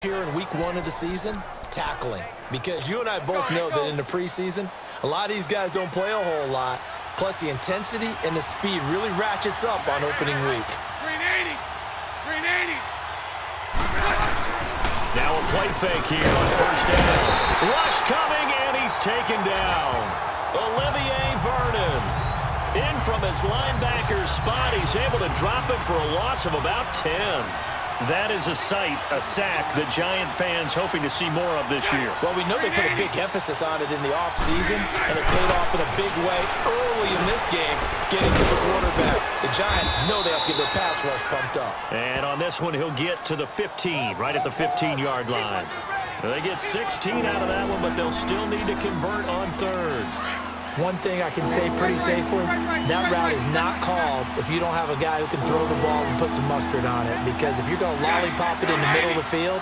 Here in week 1 of the season, tackling. Because you and I both know that in the preseason, a lot of these guys don't play a whole lot. Plus, the intensity and the speed really ratchets up on opening week. 380. 380. Now a play fake here on first down. Rush coming, and he's taken down. Olivier Vernon. In from his linebacker spot, he's able to drop it for a loss of about 10. That is a sight, a sack, the Giant fans hoping to see more of this year. Well, we know they put a big emphasis on it in the offseason, and it paid off in a big way early in this game, getting to the quarterback. The Giants know they have to get their pass rush pumped up. And on this one, he'll get to the 15, right at the 15-yard line. They get 16 out of that one, but they'll still need to convert on third. One thing I can say pretty safely, that route is not called if you don't have a guy who can throw the ball and put some mustard on it. Because if you're going to lollipop it in the middle of the field,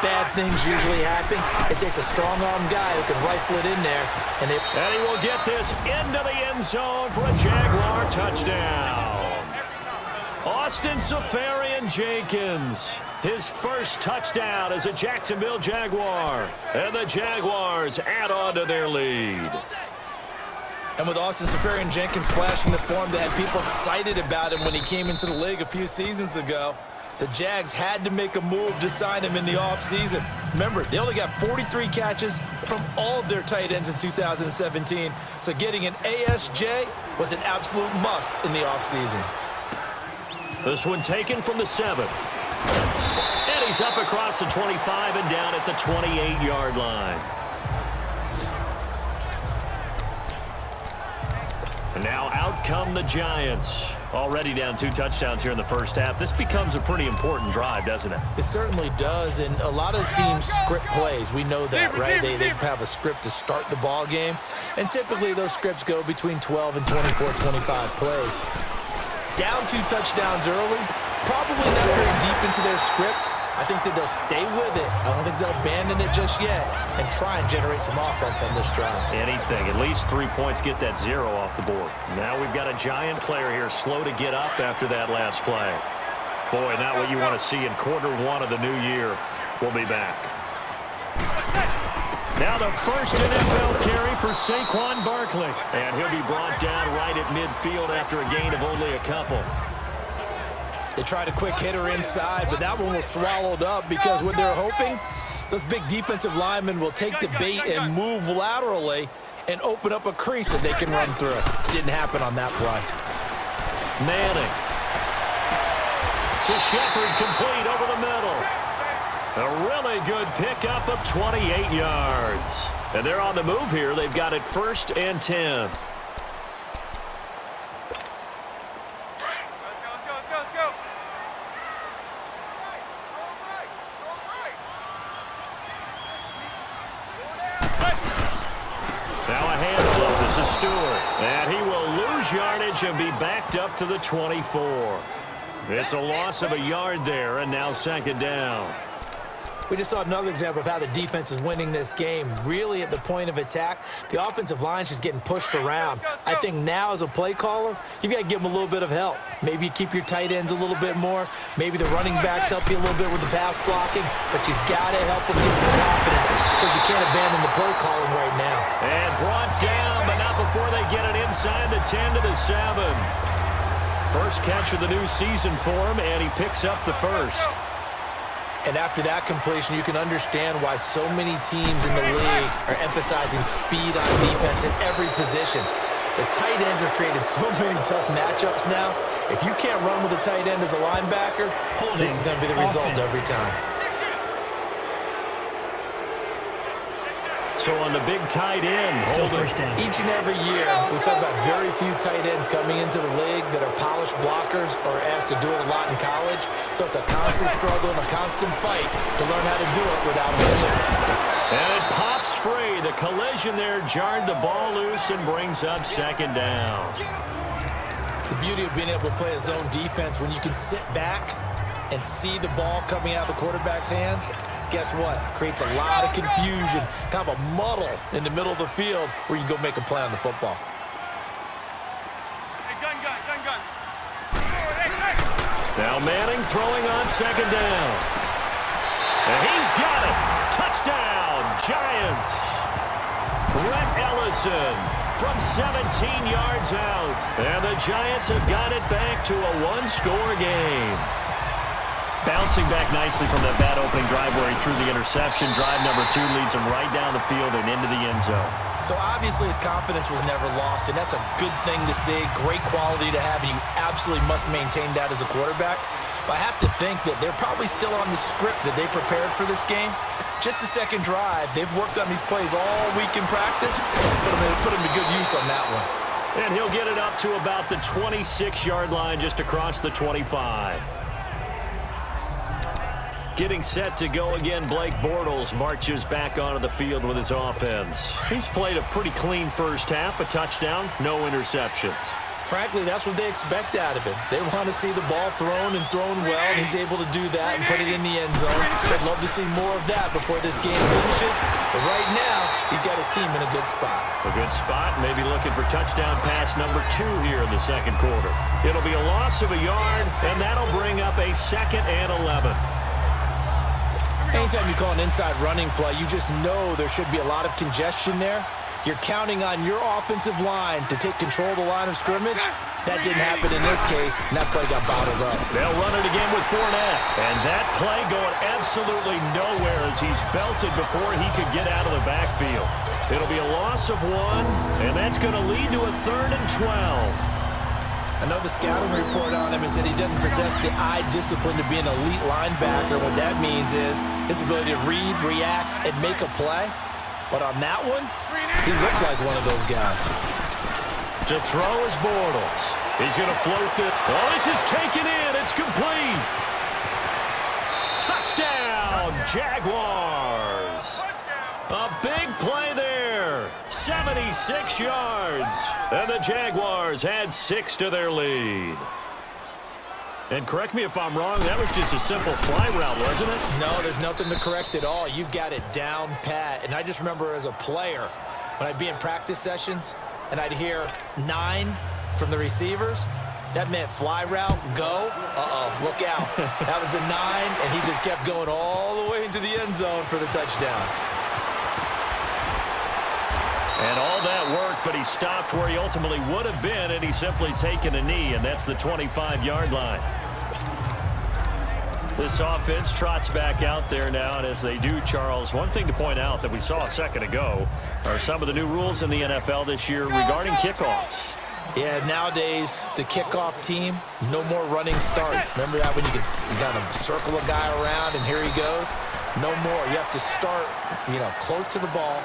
bad things usually happen. It takes a strong-arm guy who can rifle it in there. And he will get this into the end zone for a Jaguar touchdown. Austin Seferian-Jenkins, his first touchdown as a Jacksonville Jaguar. And the Jaguars add on to their lead. And with Austin Seferian-Jenkins flashing the form that had people excited about him when he came into the league a few seasons ago, the Jags had to make a move to sign him in the offseason. Remember, they only got 43 catches from all of their tight ends in 2017, so getting an ASJ was an absolute must in the offseason. This one taken from the 7. And he's up across the 25 and down at the 28-yard line. And now out come the Giants. Already down 2 touchdowns here in the first half. This becomes a pretty important drive, doesn't it? It certainly does, and a lot of teams script plays. We know that, right? They have a script to start the ball game, and typically those scripts go between 12 and 24, 25 plays. Down 2 touchdowns early, probably not very deep into their script. I think that they'll stay with it. I don't think they'll abandon it just yet and try and generate some offense on this drive. Anything. At least 3 points, get that 0 off the board. Now we've got a Giant player here slow to get up after that last play. Boy, not what you want to see in quarter 1 of the new year. We'll be back. Now the first NFL carry for Saquon Barkley. And he'll be brought down right at midfield after a gain of only a couple. They tried a quick hitter inside, but that one was swallowed up because what they're hoping, those big defensive linemen will take the bait and move laterally and open up a crease that they can run through. Didn't happen on that play. Manning. To Shepard, complete over the middle. A really good pickup of 28 yards. And they're on the move here. They've got it 1st and 10. And he will lose yardage and be backed up to the 24. It's a loss of a yard there, and now 2nd down. We just saw another example of how the defense is winning this game. Really at the point of attack, the offensive line is just getting pushed around. I think now as a play caller, you've got to give them a little bit of help. Maybe you keep your tight ends a little bit more. Maybe the running backs help you a little bit with the pass blocking. But you've got to help them get some confidence because you can't abandon the play calling right now. And brought down, but not before they get it inside the 10 to the 7. First catch of the new season for him, and he picks up the first. And after that completion, you can understand why so many teams in the league are emphasizing speed on defense in every position. The tight ends have created so many tough matchups now. If you can't run with a tight end as a linebacker, this is going to be the result every time. So on the big tight end, still first down. Each and every year, we talk about very few tight ends coming into the league that are polished blockers or asked to do it a lot in college. So it's a constant struggle and a constant fight to learn how to do it without holding. And it pops free. The collision there jarred the ball loose and brings up 2nd down. The beauty of being able to play a zone defense when you can sit back and see the ball coming out of the quarterback's hands, guess what? Creates a lot of confusion, kind of a muddle in the middle of the field where you can go make a play on the football. Hey, gun. Now Manning throwing on 2nd down. And he's He's got it. Touchdown, Giants. Rhett Ellison from 17 yards out. And the Giants have got it back to a one-score game. Bouncing back nicely from that bad opening drive where he threw the interception. Drive number 2 leads him right down the field and into the end zone. So obviously his confidence was never lost, and that's a good thing to see. Great quality to have, and you absolutely must maintain that as a quarterback. But I have to think that they're probably still on the script that they prepared for this game. Just the second drive, they've worked on these plays all week in practice. Put them to good use on that one. And he'll get it up to about the 26-yard line just across the 25. Getting set to go again, Blake Bortles marches back onto the field with his offense. He's played a pretty clean first half, a touchdown, no interceptions. Frankly, that's what they expect out of him. They want to see the ball thrown and thrown well, and he's able to do that and put it in the end zone. They'd love to see more of that before this game finishes. But right now, he's got his team in a good spot. A good spot, maybe looking for touchdown pass number 2 here in the second quarter. It'll be a loss of a yard, and that'll bring up a 2nd and 11. Anytime you call an inside running play, you just know there should be a lot of congestion there. You're counting on your offensive line to take control of the line of scrimmage. That didn't happen in this case, and that play got bottled up. They'll run it again with Fournette. And that play going absolutely nowhere as he's belted before he could get out of the backfield. It'll be a loss of 1, and that's going to lead to a 3rd and 12. I know the scouting report on him is that he doesn't possess the eye discipline to be an elite linebacker. What that means is his ability to read, react, and make a play. But on that one, he looked like one of those guys. To throw is Bortles. He's going to float this. Oh, this is taken in. It's complete. Touchdown, Jaguars. A big play there. 76 yards. And the Jaguars had 6 to their lead. And correct me if I'm wrong, that was just a simple fly route, wasn't it? No, there's nothing to correct at all. You've got it down pat. And I just remember as a player, when I'd be in practice sessions and I'd hear 9 from the receivers, that meant fly route, go, look out. That was the 9, and he just kept going all the way into the end zone for the touchdown. And all that worked, but he stopped where he ultimately would have been, and he's simply taken a knee, and that's the 25-yard line. This offense trots back out there now, and as they do, Charles, one thing to point out that we saw a second ago are some of the new rules in the NFL this year regarding kickoffs. Yeah, nowadays, the kickoff team, no more running starts. Remember that when you kind of circle a guy around and here he goes? No more. You have to start, close to the ball.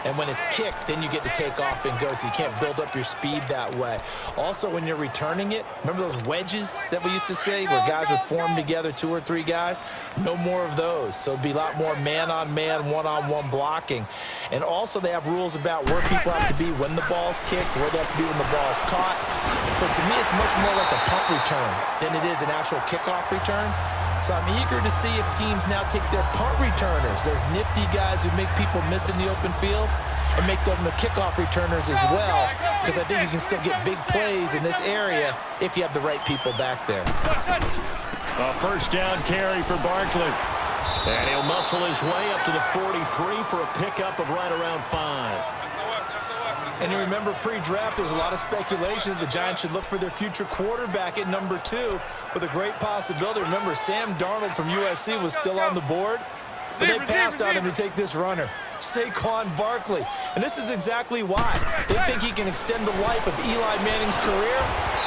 And when it's kicked, then you get to take off and go, so you can't build up your speed that way. Also, when you're returning it, remember those wedges that we used to say where guys would form together, 2 or 3 guys? No more of those. So it'd be a lot more man-on-man, one-on-one blocking. And also, they have rules about where people have to be when the ball's kicked, where they have to be when the ball's caught. So to me, it's much more like a punt return than it is an actual kickoff return. So I'm eager to see if teams now take their punt returners, those nifty guys who make people miss in the open field, and make them the kickoff returners as well, because I think you can still get big plays in this area if you have the right people back there. A first down carry for Barkley. And he'll muscle his way up to the 43 for a pickup of right around 5. And you remember pre-draft, there was a lot of speculation that the Giants should look for their future quarterback at number 2 with a great possibility. Remember, Sam Darnold from USC was still on the board, but they passed on him to take this runner, Saquon Barkley. And this is exactly why. They think he can extend the life of Eli Manning's career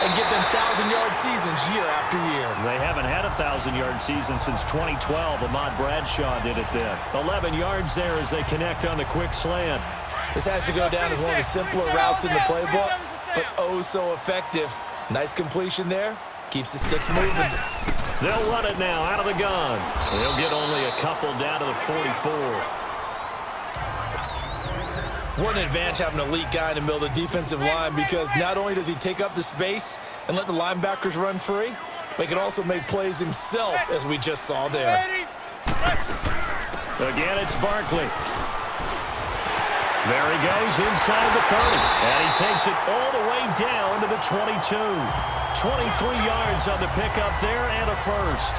and give them 1,000-yard seasons year after year. They haven't had a 1,000-yard season since 2012. Ahmad Bradshaw did it then. 11 yards there as they connect on the quick slant. This has to go down as one of the simpler routes in the playbook, but oh so effective. Nice completion there. Keeps the sticks moving. They'll run it now out of the gun. They'll get only a couple down to the 44. What an advantage having an elite guy in the middle of the defensive line, because not only does he take up the space and let the linebackers run free, but he can also make plays himself, as we just saw there. Again, it's Barkley. There he goes inside the 30, and he takes it all the way down to the 22. 23 yards on the pickup there and a first.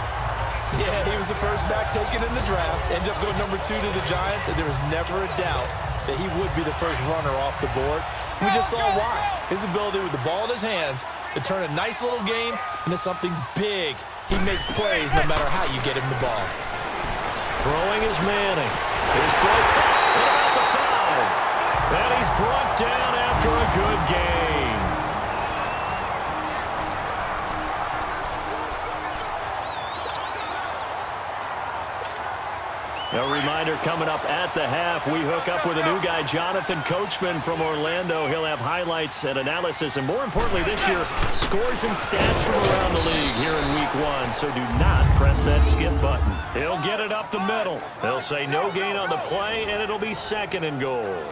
Yeah, he was the first back taken in the draft. Ended up going number 2 to the Giants, and there was never a doubt that he would be the first runner off the board. We just saw why. His ability with the ball in his hands to turn a nice little gain into something big. He makes plays no matter how you get him the ball. Throwing is Manning. His throw caught. What about the 5? And he's brought down after a good gain. A reminder coming up at the half, we hook up with a new guy, Jonathan Coachman from Orlando. He'll have highlights and analysis, and more importantly this year, scores and stats from around the league here in week 1. So do not press that skip button. He'll get it up the middle. They'll say no gain on the play, and it'll be 2nd and goal.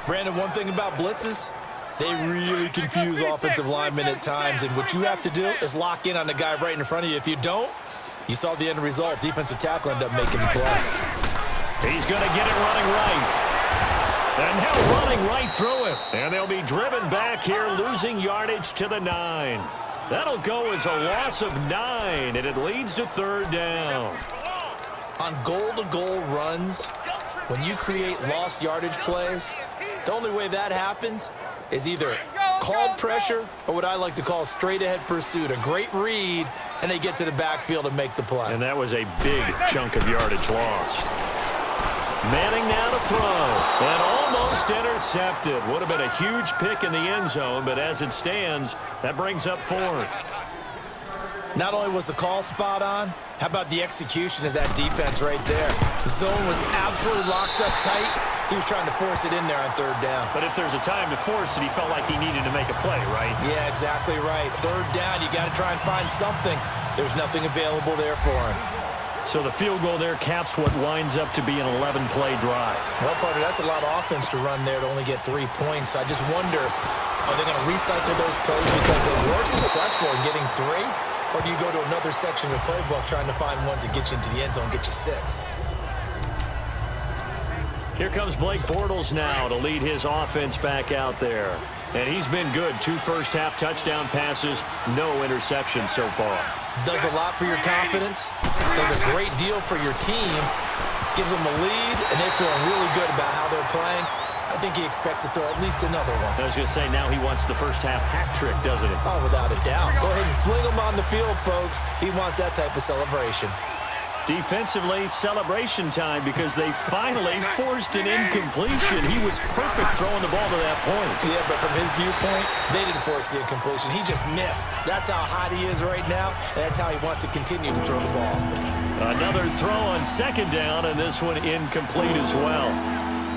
Brandon, one thing about blitzes, they really confuse offensive linemen at times, and what you have to do is lock in on the guy right in front of you. If you don't, you saw the end result. Defensive tackle ended up making the play. He's going to get it running right. And now running right through it. And they'll be driven back here, losing yardage to the 9. That'll go as a loss of 9, and it leads to 3rd down. On goal-to-goal runs, when you create lost yardage plays, the only way that happens is either called pressure or what I like to call straight-ahead pursuit. A great read, and they get to the backfield and make the play. And that was a big chunk of yardage lost. Manning now to throw. And almost intercepted. Would have been a huge pick in the end zone, but as it stands, that brings up 4th. Not only was the call spot on, how about the execution of that defense right there? The zone was absolutely locked up tight. He was trying to force it in there on 3rd down. But if there's a time to force it, he felt like he needed to make a play, right? Yeah, exactly right. 3rd down, you got to try and find something. There's nothing available there for him. So the field goal there caps what winds up to be an 11-play drive. Well, partner, that's a lot of offense to run there to only get 3 points. I just wonder, are they going to recycle those plays because they were successful in getting 3? Or do you go to another section of the playbook trying to find ones that get you into the end zone, get you 6? Here comes Blake Bortles now to lead his offense back out there. And he's been good. 2 first-half touchdown passes, no interceptions so far. Does a lot for your confidence, does a great deal for your team, gives them a lead, and they're feeling really good about how they're playing. I think he expects to throw at least another one. I was going to say, now he wants the first-half hat trick, doesn't he? Oh, without a doubt. Go ahead and fling him on the field, folks. He wants that type of celebration. Defensively, celebration time because they finally forced an incompletion. He was perfect throwing the ball to that point. Yeah, but from his viewpoint, they didn't force the incompletion. He just missed. That's how hot he is right now, and that's how he wants to continue to throw the ball. Another throw on 2nd down, and this one incomplete as well.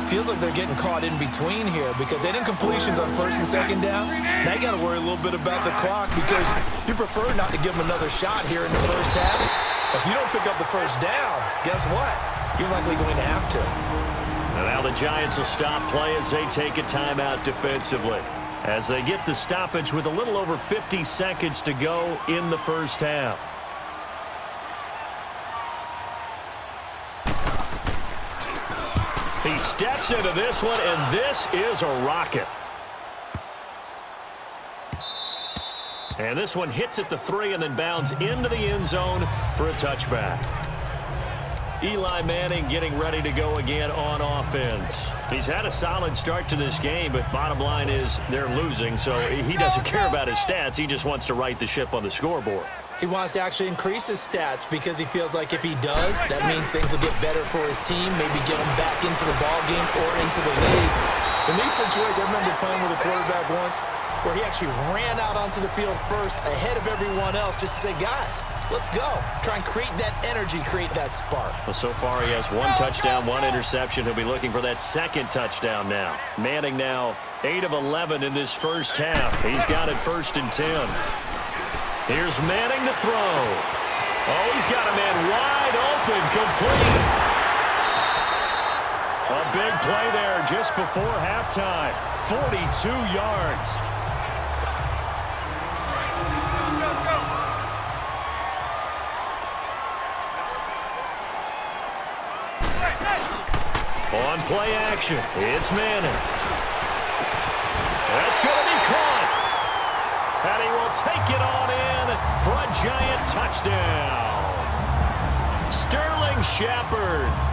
Feels like they're getting caught in between here because they did incompletions on 1st and 2nd down. Now you got to worry a little bit about the clock because you prefer not to give them another shot here in the first half. If you don't pick up the 1st down, guess what? You're likely going to have to. And now the Giants will stop play as they take a timeout defensively. As they get the stoppage with a little over 50 seconds to go in the first half. He steps into this one, and this is a rocket. And this one hits at the 3 and then bounds into the end zone for a touchback. Eli Manning getting ready to go again on offense. He's had a solid start to this game, but bottom line is they're losing, so he doesn't care about his stats. He just wants to right the ship on the scoreboard. He wants to actually increase his stats because he feels like if he does, that means things will get better for his team, maybe get him back into the ball game or into the lead. In these situations, I remember playing with a quarterback once where he actually ran out onto the field first ahead of everyone else just to say, guys, let's go. Try and create that energy, create that spark. Well, so far he has 1 touchdown, 1 interception. He'll be looking for that 2nd touchdown now. Manning now 8 of 11 in this first half. He's got it 1st and 10. Here's Manning to throw. Oh, he's got a man wide open, complete. A big play there just before halftime. 42 yards. On play action, it's Manning. That's going to be caught. And he will take it on in for a giant touchdown. Sterling Shepard.